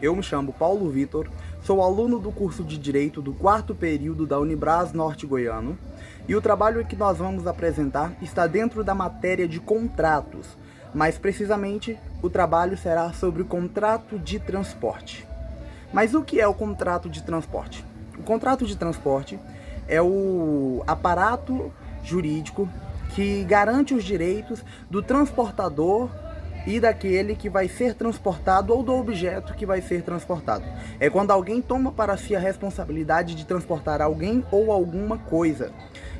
Eu me chamo Paulo Vitor, sou aluno do curso de Direito do 4º período da Unibras Norte Goiano e o trabalho que nós vamos apresentar está dentro da matéria de contratos. Mais precisamente, o trabalho será sobre o contrato de transporte. Mas o que é o contrato de transporte? O contrato de transporte é o aparato jurídico que garante os direitos do transportador e daquele que vai ser transportado ou do objeto que vai ser transportado. É quando alguém toma para si a responsabilidade de transportar alguém ou alguma coisa.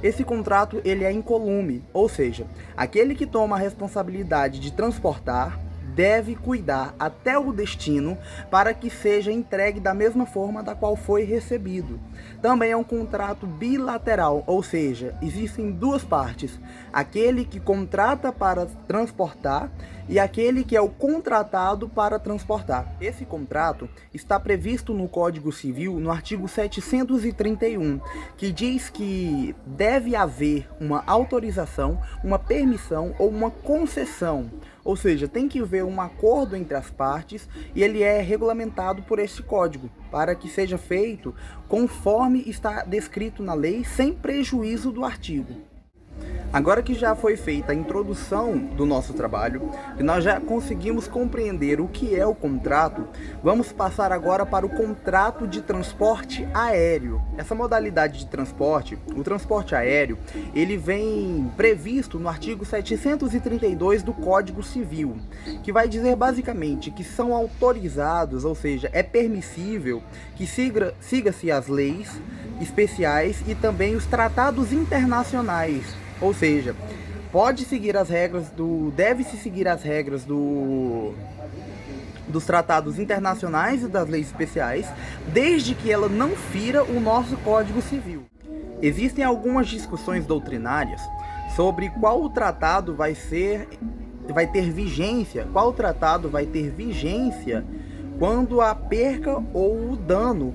Esse contrato ele é incolume, ou seja, aquele que toma a responsabilidade de transportar deve cuidar até o destino para que seja entregue da mesma forma da qual foi recebido. Também é um contrato bilateral, ou seja, existem duas partes, aquele que contrata para transportar e aquele que é o contratado para transportar. Esse contrato está previsto no Código Civil, no artigo 731, que diz que deve haver uma autorização, uma permissão ou uma concessão. Ou seja, tem que haver um acordo entre as partes e ele é regulamentado por este código, para que seja feito conforme está descrito na lei, sem prejuízo do artigo. Agora que já foi feita a introdução do nosso trabalho, e nós já conseguimos compreender o que é o contrato, vamos passar agora para o contrato de transporte aéreo. Essa modalidade de transporte, o transporte aéreo, ele vem previsto no artigo 732 do Código Civil, que vai dizer basicamente que são autorizados, ou seja, é permissível que siga-se as leis especiais e também os tratados internacionais. Ou seja, deve-se seguir as regras dos tratados internacionais e das leis especiais, desde que ela não fira o nosso Código Civil. Existem algumas discussões doutrinárias sobre qual tratado vai ter vigência quando a perca ou o dano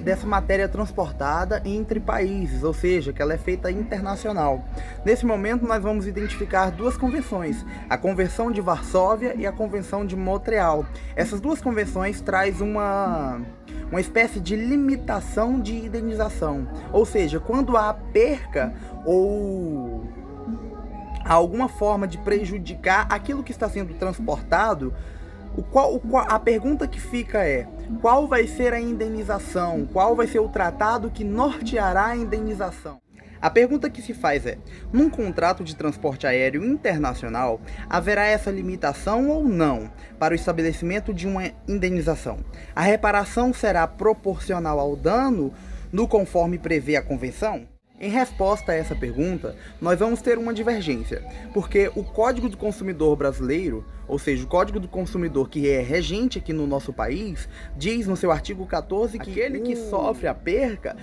dessa matéria transportada entre países, ou seja, que ela é feita internacional. Nesse momento nós vamos identificar duas convenções, a Convenção de Varsóvia e a Convenção de Montreal. Essas duas convenções trazem uma espécie de limitação de indenização, ou seja, quando há perca ou há alguma forma de prejudicar aquilo que está sendo transportado, a pergunta que fica é: qual vai ser a indenização? Qual vai ser o tratado que norteará a indenização? A pergunta que se faz é: num contrato de transporte aéreo internacional, haverá essa limitação ou não para o estabelecimento de uma indenização? A reparação será proporcional ao dano no conforme prevê a convenção? Em resposta a essa pergunta, nós vamos ter uma divergência, porque o Código do Consumidor brasileiro, ou seja, o Código do Consumidor que é regente aqui no nosso país, diz no seu artigo 14 que aquele que sofre a perca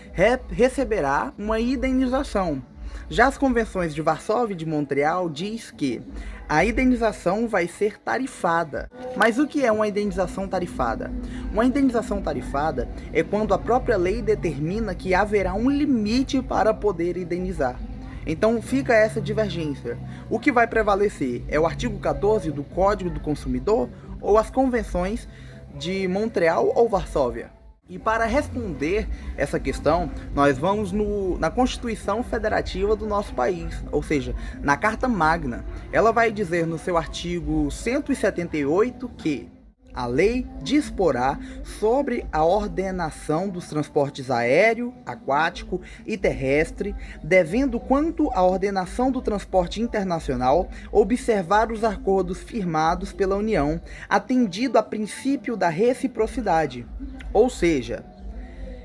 receberá uma indenização. Já as convenções de Varsóvia e de Montreal diz que a indenização vai ser tarifada. Mas o que é uma indenização tarifada? Uma indenização tarifada é quando a própria lei determina que haverá um limite para poder indenizar. Então fica essa divergência. O que vai prevalecer é o artigo 14 do Código do Consumidor ou as convenções de Montreal ou Varsóvia? E para responder essa questão, nós vamos na Constituição Federativa do nosso país, ou seja, na Carta Magna. Ela vai dizer no seu artigo 178 que a lei disporá sobre a ordenação dos transportes aéreo, aquático e terrestre, devendo, quanto à ordenação do transporte internacional, observar os acordos firmados pela União, atendido a princípio da reciprocidade. Ou seja,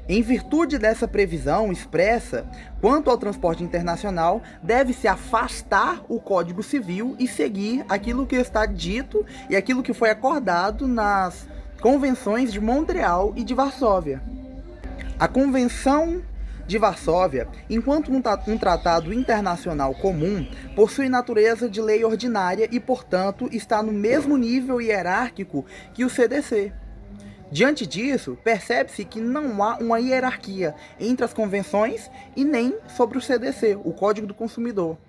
em virtude dessa previsão expressa, quanto ao transporte internacional, deve-se afastar o Código Civil e seguir aquilo que está dito e aquilo que foi acordado nas convenções de Montreal e de Varsóvia. A Convenção de Varsóvia, enquanto um tratado internacional comum, possui natureza de lei ordinária e, portanto, está no mesmo nível hierárquico que o CDC. Diante disso, percebe-se que não há uma hierarquia entre as convenções e nem sobre o CDC, o Código do Consumidor.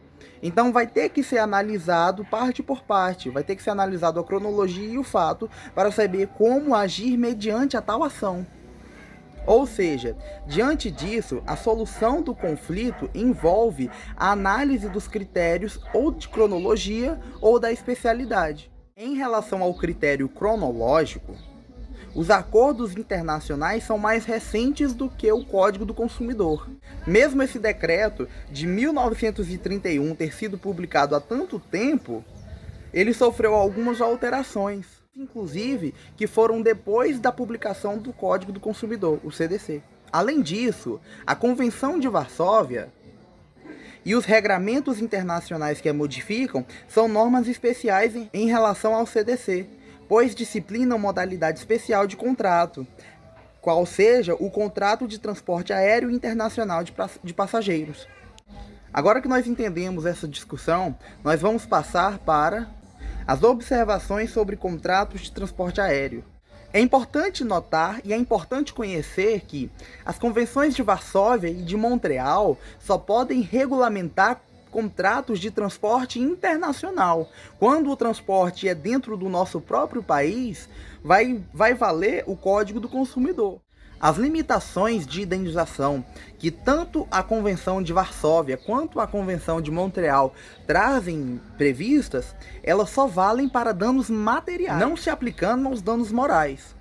Então vai ter que ser analisado parte por parte, vai ter que ser analisado a cronologia e o fato para saber como agir mediante a tal ação. Ou seja, diante disso, a solução do conflito envolve a análise dos critérios ou de cronologia ou da especialidade. Em relação ao critério cronológico, os acordos internacionais são mais recentes do que o Código do Consumidor. Mesmo esse decreto de 1931 ter sido publicado há tanto tempo, ele sofreu algumas alterações, inclusive que foram depois da publicação do Código do Consumidor, o CDC. Além disso, a Convenção de Varsóvia e os regramentos internacionais que a modificam são normas especiais em relação ao CDC, pois disciplinam modalidade especial de contrato, qual seja o contrato de transporte aéreo internacional de passageiros. Agora que nós entendemos essa discussão, nós vamos passar para as observações sobre contratos de transporte aéreo. É importante notar e é importante conhecer que as convenções de Varsóvia e de Montreal só podem regulamentar contratos de transporte internacional. Quando o transporte é dentro do nosso próprio país, vai valer o Código do Consumidor. As limitações de indenização que tanto a Convenção de Varsóvia quanto a Convenção de Montreal trazem previstas, elas só valem para danos materiais, não se aplicando aos danos morais.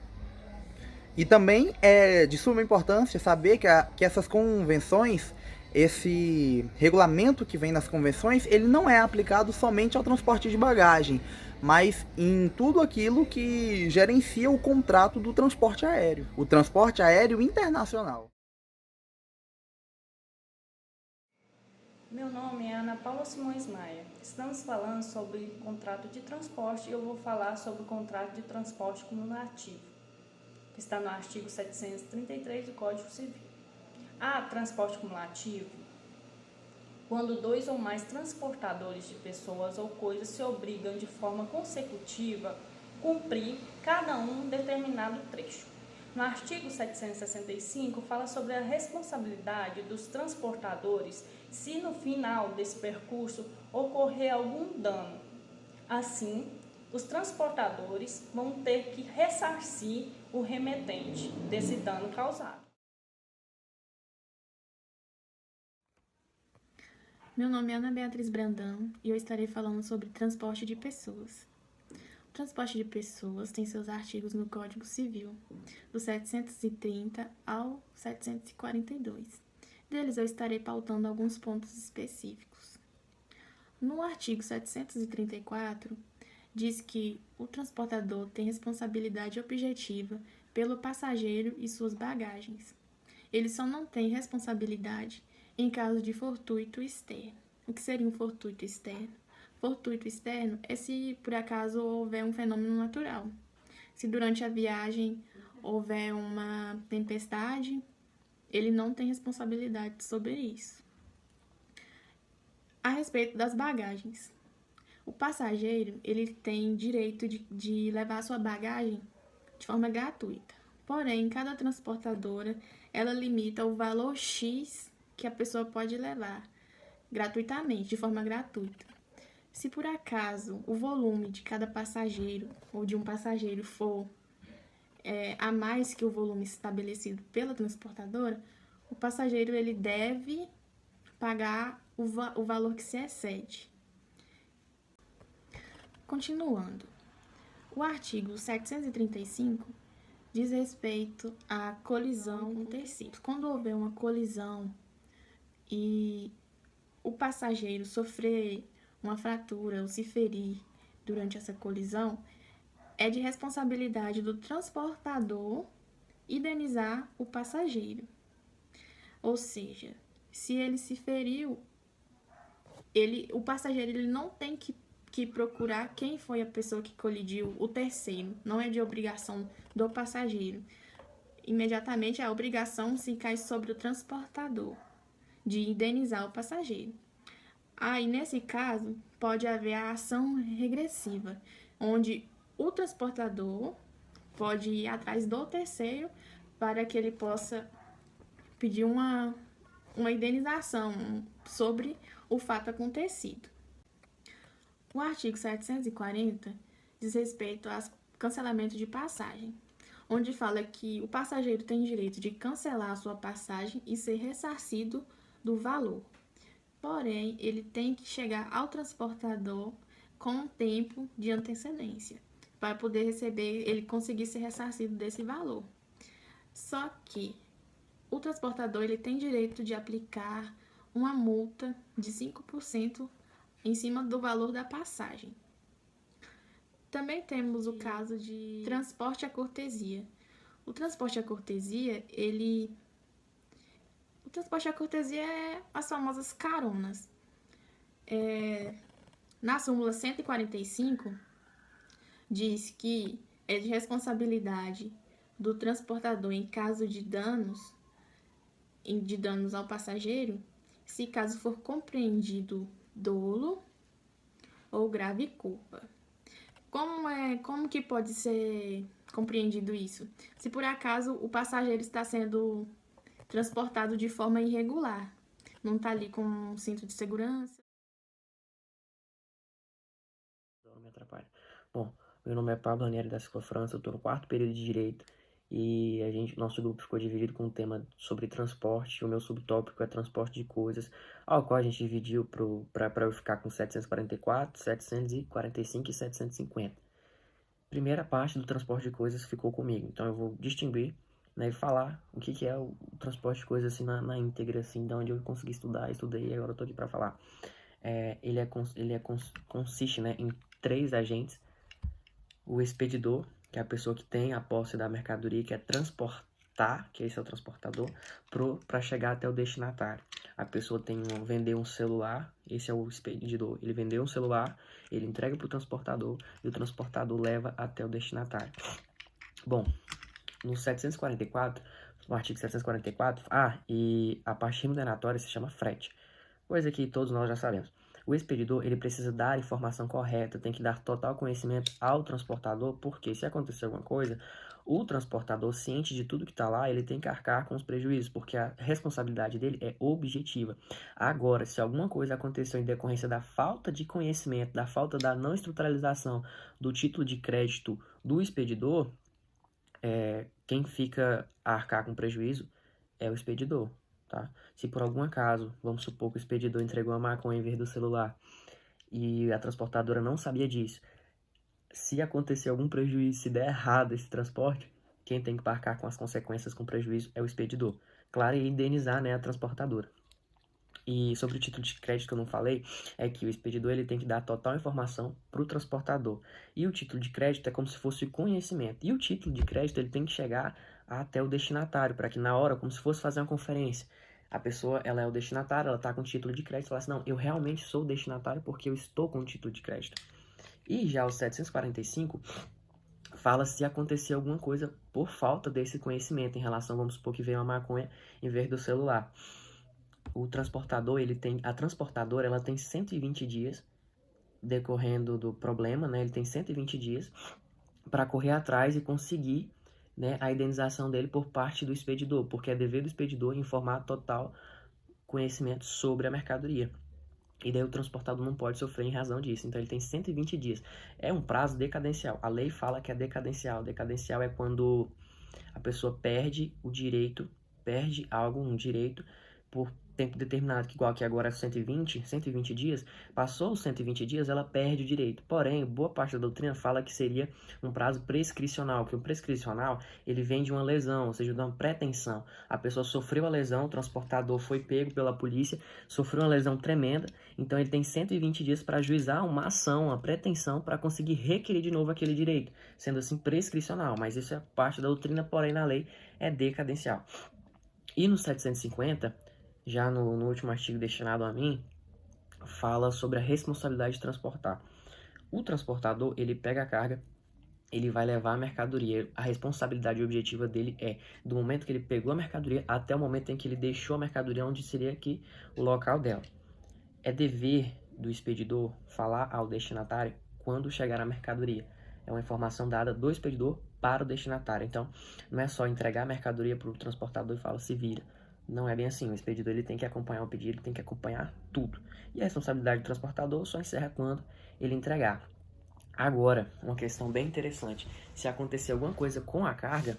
E também é de suma importância saber que essas convenções, esse regulamento que vem nas convenções, ele não é aplicado somente ao transporte de bagagem, mas em tudo aquilo que gerencia o contrato do transporte aéreo, o transporte aéreo internacional. Meu nome é Ana Paula Simões Maia. Estamos falando sobre contrato de transporte e eu vou falar sobre o contrato de transporte cumulativo, que está no artigo 733 do Código Civil. Há transporte cumulativo quando dois ou mais transportadores de pessoas ou coisas se obrigam de forma consecutiva a cumprir cada um determinado trecho. No artigo 765 fala sobre a responsabilidade dos transportadores se no final desse percurso ocorrer algum dano. Assim, os transportadores vão ter que ressarcir o remetente desse dano causado. Meu nome é Ana Beatriz Brandão e eu estarei falando sobre transporte de pessoas. O transporte de pessoas tem seus artigos no Código Civil, do 730 ao 742. Deles eu estarei pautando alguns pontos específicos. No artigo 734, diz que o transportador tem responsabilidade objetiva pelo passageiro e suas bagagens. Ele só não tem responsabilidade em caso de fortuito externo. O que seria um fortuito externo? Fortuito externo é se por acaso houver um fenômeno natural. Se durante a viagem houver uma tempestade, ele não tem responsabilidade sobre isso. A respeito das bagagens. O passageiro ele tem direito de levar a sua bagagem de forma gratuita. Porém, cada transportadora ela limita o valor X que a pessoa pode levar gratuitamente, de forma gratuita. Se por acaso o volume de cada passageiro ou de um passageiro for a mais que o volume estabelecido pela transportadora, o passageiro ele deve pagar o valor que se excede. Continuando, o artigo 735 diz respeito à colisão com terceiros. Quando houver uma colisão e o passageiro sofrer uma fratura ou se ferir durante essa colisão, é de responsabilidade do transportador indenizar o passageiro. Ou seja, se ele se feriu, o passageiro ele não tem que procurar quem foi a pessoa que colidiu, o terceiro. Não é de obrigação do passageiro. Imediatamente a obrigação se cai sobre o transportador de indenizar o passageiro. Aí, nesse caso, pode haver a ação regressiva, onde o transportador pode ir atrás do terceiro para que ele possa pedir uma uma indenização sobre o fato acontecido. O artigo 740 diz respeito ao cancelamento de passagem, onde fala que o passageiro tem direito de cancelar a sua passagem e ser ressarcido do valor. Porém, ele tem que chegar ao transportador com um tempo de antecedência para poder receber, ele conseguir ser ressarcido desse valor. Só que o transportador ele tem direito de aplicar uma multa de 5% em cima do valor da passagem. Também temos o caso de transporte à cortesia. O transporte à cortesia, é as famosas caronas. Na súmula 145, diz que é de responsabilidade do transportador em caso de danos ao passageiro, se caso for compreendido dolo ou grave culpa. Como que pode ser compreendido isso? Se por acaso o passageiro está sendo transportado de forma irregular, não está ali com um cinto de segurança. Não me atrapalha. Bom, meu nome é Pablo Anieri da Silva França, eu estou no 4º período de Direito e nosso grupo ficou dividido com um tema sobre transporte. O meu subtópico é transporte de coisas, ao qual a gente dividiu para eu ficar com 744, 745 e 750. Primeira parte do transporte de coisas ficou comigo, então eu vou distinguir, né, e falar o que é o transporte de coisas assim, na íntegra, assim, de onde eu consegui estudei e agora eu estou aqui para falar. Consiste, né, em 3 agentes: o expedidor, que é a pessoa que tem a posse da mercadoria, que é transportar, que esse é o transportador, para chegar até o destinatário. A pessoa vender um celular, esse é o expedidor. Ele vendeu um celular, ele entrega para o transportador e o transportador leva até o destinatário. Bom, no 744, no artigo 744, e a parte remuneratória se chama frete, coisa que todos nós já sabemos. O expedidor, ele precisa dar a informação correta, tem que dar total conhecimento ao transportador, porque se acontecer alguma coisa, o transportador, ciente de tudo que está lá, ele tem que arcar com os prejuízos, porque a responsabilidade dele é objetiva. Agora, se alguma coisa aconteceu em decorrência da falta de conhecimento, da falta da não estruturalização do título de crédito do expedidor, quem fica a arcar com prejuízo é o expedidor. Tá? Se por algum acaso, vamos supor que o expedidor entregou a maconha em vez do celular e a transportadora não sabia disso, se acontecer algum prejuízo, se der errado esse transporte, quem tem que arcar com as consequências com prejuízo é o expedidor. Claro, e indenizar, né, a transportadora. E sobre o título de crédito que eu não falei, é que o expedidor ele tem que dar total informação para o transportador. E o título de crédito é como se fosse o conhecimento. E o título de crédito ele tem que chegar até o destinatário, para que na hora, como se fosse fazer uma conferência, a pessoa ela é o destinatário, ela está com o título de crédito, ela fala assim, não, eu realmente sou o destinatário porque eu estou com o título de crédito. E já o 745 fala se acontecer alguma coisa por falta desse conhecimento em relação, vamos supor que veio uma maconha em vez do celular. O transportador, a transportadora, ela tem 120 dias decorrendo do problema, né? Ele tem 120 dias para correr atrás e conseguir, né, a indenização dele por parte do expedidor, porque é dever do expedidor informar total conhecimento sobre a mercadoria. E daí o transportador não pode sofrer em razão disso. Então ele tem 120 dias. É um prazo decadencial. A lei fala que é decadencial. Decadencial é quando a pessoa perde o direito, perde algo, um direito, por tempo determinado, que igual que agora é 120 dias, passou os 120 dias, ela perde o direito. Porém, boa parte da doutrina fala que seria um prazo prescricional, que o prescricional, ele vem de uma lesão, ou seja, de uma pretensão. A pessoa sofreu a lesão, o transportador foi pego pela polícia, sofreu uma lesão tremenda, então ele tem 120 dias para ajuizar uma ação, uma pretensão, para conseguir requerer de novo aquele direito, sendo assim prescricional, mas isso é parte da doutrina, porém na lei é decadencial. E no 750, já no último artigo destinado a mim, fala sobre a responsabilidade de transportar. O transportador, ele pega a carga, ele vai levar a mercadoria. A responsabilidade objetiva dele é do momento que ele pegou a mercadoria até o momento em que ele deixou a mercadoria onde seria aqui o local dela. É dever do expedidor falar ao destinatário quando chegar a mercadoria. É uma informação dada do expedidor para o destinatário. Então, não é só entregar a mercadoria para o transportador e falar, se vira. Não é bem assim. O expedidor ele tem que acompanhar o pedido, ele tem que acompanhar tudo. E a responsabilidade do transportador só encerra quando ele entregar. Agora, uma questão bem interessante. Se acontecer alguma coisa com a carga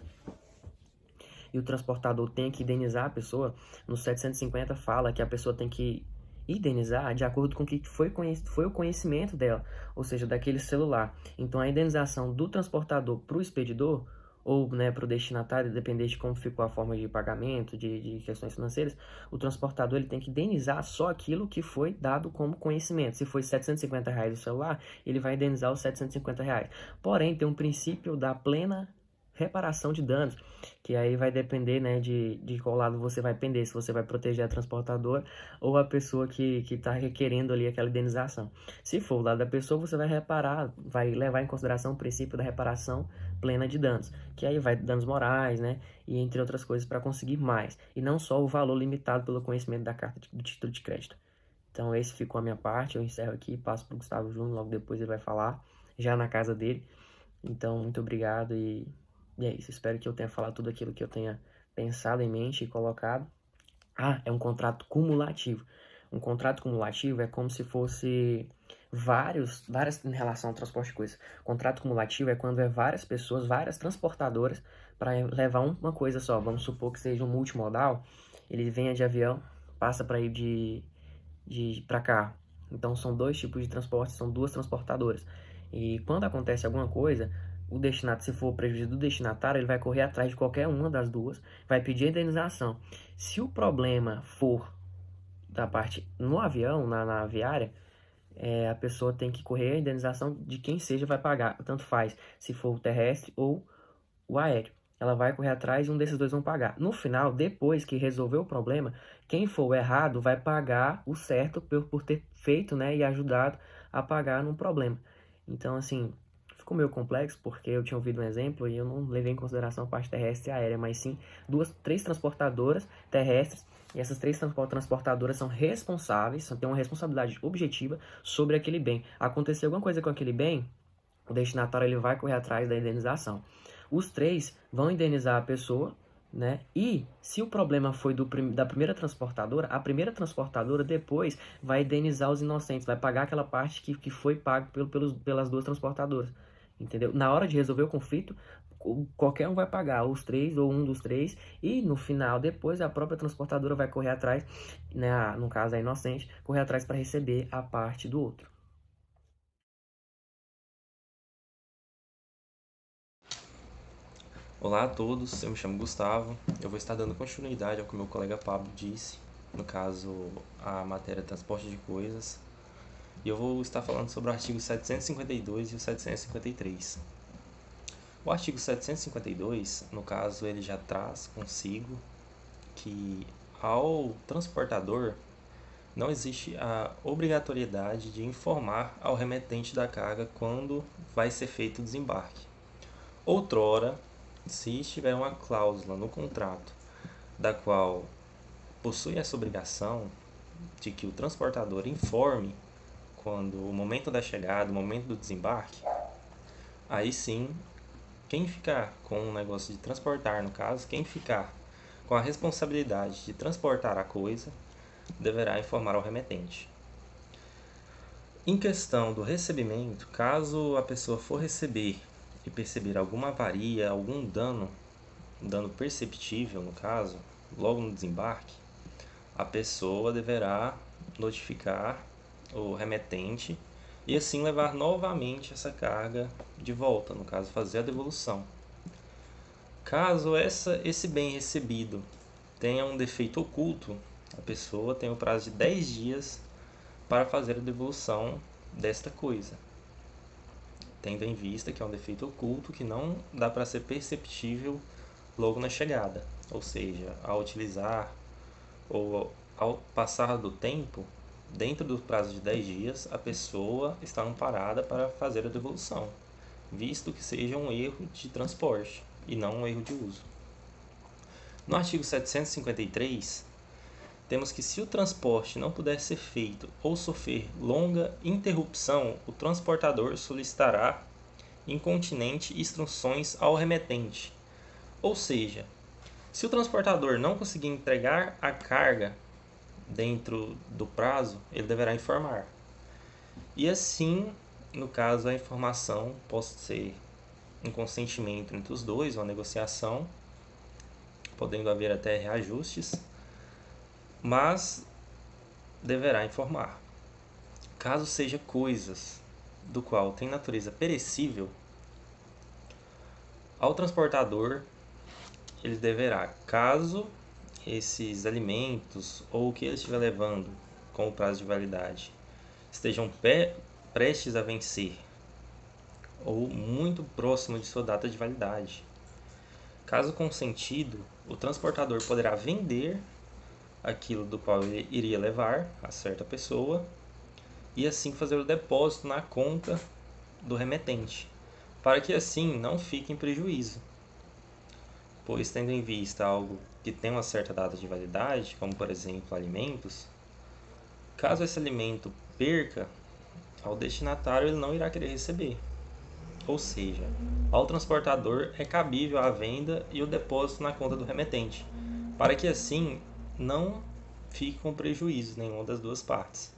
e o transportador tem que indenizar a pessoa, no 750 fala que a pessoa tem que indenizar de acordo com o que foi o conhecimento dela, ou seja, daquele celular. Então, a indenização do transportador para o expedidor ou, né, para o destinatário, dependendo de como ficou a forma de pagamento, de questões financeiras, o transportador ele tem que indenizar só aquilo que foi dado como conhecimento. Se foi R$750 o celular, ele vai indenizar os R$750. Porém, tem um princípio da plena reparação de danos, que aí vai depender, né, de qual lado você vai pender, se você vai proteger a transportadora ou a pessoa que está requerendo ali aquela indenização. Se for o lado da pessoa, você vai reparar, vai levar em consideração o princípio da reparação plena de danos, que aí vai danos morais, né, e entre outras coisas para conseguir mais, e não só o valor limitado pelo conhecimento da carta do título de crédito. Então esse ficou a minha parte, eu encerro aqui, passo para o Gustavo Júnior, logo depois ele vai falar, já na casa dele. Então, muito obrigado e é isso. Espero que eu tenha falado tudo aquilo que eu tenha pensado em mente e colocado. É um contrato cumulativo. Um contrato cumulativo é como se fosse várias em relação ao transporte de coisas. Contrato cumulativo é quando é várias pessoas, várias transportadoras para levar uma coisa só. Vamos supor que seja um multimodal. Ele venha de avião, passa para ir para carro. Então são dois tipos de transporte, são duas transportadoras. E quando acontece alguma coisa, o destinatário, se for o prejuízo do destinatário, ele vai correr atrás de qualquer uma das duas, vai pedir a indenização. Se o problema for da parte no avião, na aviária, a pessoa tem que correr a indenização de quem seja vai pagar, tanto faz se for o terrestre ou o aéreo. Ela vai correr atrás e um desses dois vão pagar. No final, depois que resolver o problema, quem for o errado vai pagar o certo por ter feito, né, e ajudado a pagar num problema. Então, assim, ficou meio complexo, porque eu tinha ouvido um exemplo e eu não levei em consideração a parte terrestre e aérea, mas sim três transportadoras terrestres, e essas três transportadoras são responsáveis, têm uma responsabilidade objetiva sobre aquele bem. Acontecer alguma coisa com aquele bem, o destinatário ele vai correr atrás da indenização. Os três vão indenizar a pessoa, né? E se o problema foi da primeira transportadora, a primeira transportadora depois vai indenizar os inocentes, vai pagar aquela parte que foi pago pelas duas transportadoras, entendeu? Na hora de resolver o conflito, qualquer um vai pagar, os três ou um dos três, e no final, depois, a própria transportadora vai correr atrás, né? No caso, a inocente, correr atrás para receber a parte do outro. Olá a todos, eu me chamo Gustavo, eu vou estar dando continuidade ao que meu colega Pablo disse, no caso, a matéria transporte de coisas, e eu vou estar falando sobre o artigo 752 e o 753. O artigo 752, no caso, ele já traz consigo que ao transportador não existe a obrigatoriedade de informar ao remetente da carga quando vai ser feito o desembarque. Outrora, se estiver uma cláusula no contrato da qual possui essa obrigação de que o transportador informe quando o momento da chegada, o momento do desembarque, aí sim, quem ficar com o negócio de transportar, no caso, quem ficar com a responsabilidade de transportar a coisa, deverá informar ao remetente. Em questão do recebimento, caso a pessoa for receber e perceber alguma avaria, algum dano perceptível no caso, logo no desembarque, a pessoa deverá notificar o remetente e assim levar novamente essa carga de volta, no caso fazer a devolução. Caso esse bem recebido tenha um defeito oculto, a pessoa tem o prazo de 10 dias para fazer a devolução desta coisa, tendo em vista que é um defeito oculto que não dá para ser perceptível logo na chegada, ou seja, ao utilizar ou ao passar do tempo, dentro do prazo de 10 dias, a pessoa está amparada para fazer a devolução, visto que seja um erro de transporte e não um erro de uso. No artigo 753, temos que se o transporte não puder ser feito ou sofrer longa interrupção, o transportador solicitará incontinenti instruções ao remetente. Ou seja, Se o transportador não conseguir entregar a carga dentro do prazo, ele deverá informar. E assim, no caso, a informação pode ser um consentimento entre os dois, uma negociação, podendo haver até reajustes, mas deverá informar. Caso seja coisas do qual tem natureza perecível, ao transportador ele deverá, caso esses alimentos ou o que ele estiver levando com o prazo de validade estejam prestes a vencer ou muito próximo de sua data de validade, caso consentido, o transportador poderá vender aquilo do qual ele iria levar a certa pessoa e assim fazer o depósito na conta do remetente, para que assim não fique em prejuízo, pois tendo em vista algo que tem uma certa data de validade, como por exemplo alimentos, caso esse alimento perca, ao destinatário ele não irá querer receber. Ou seja, ao transportador é cabível a venda e o depósito na conta do remetente, para que assim não fique com prejuízo nenhuma das duas partes.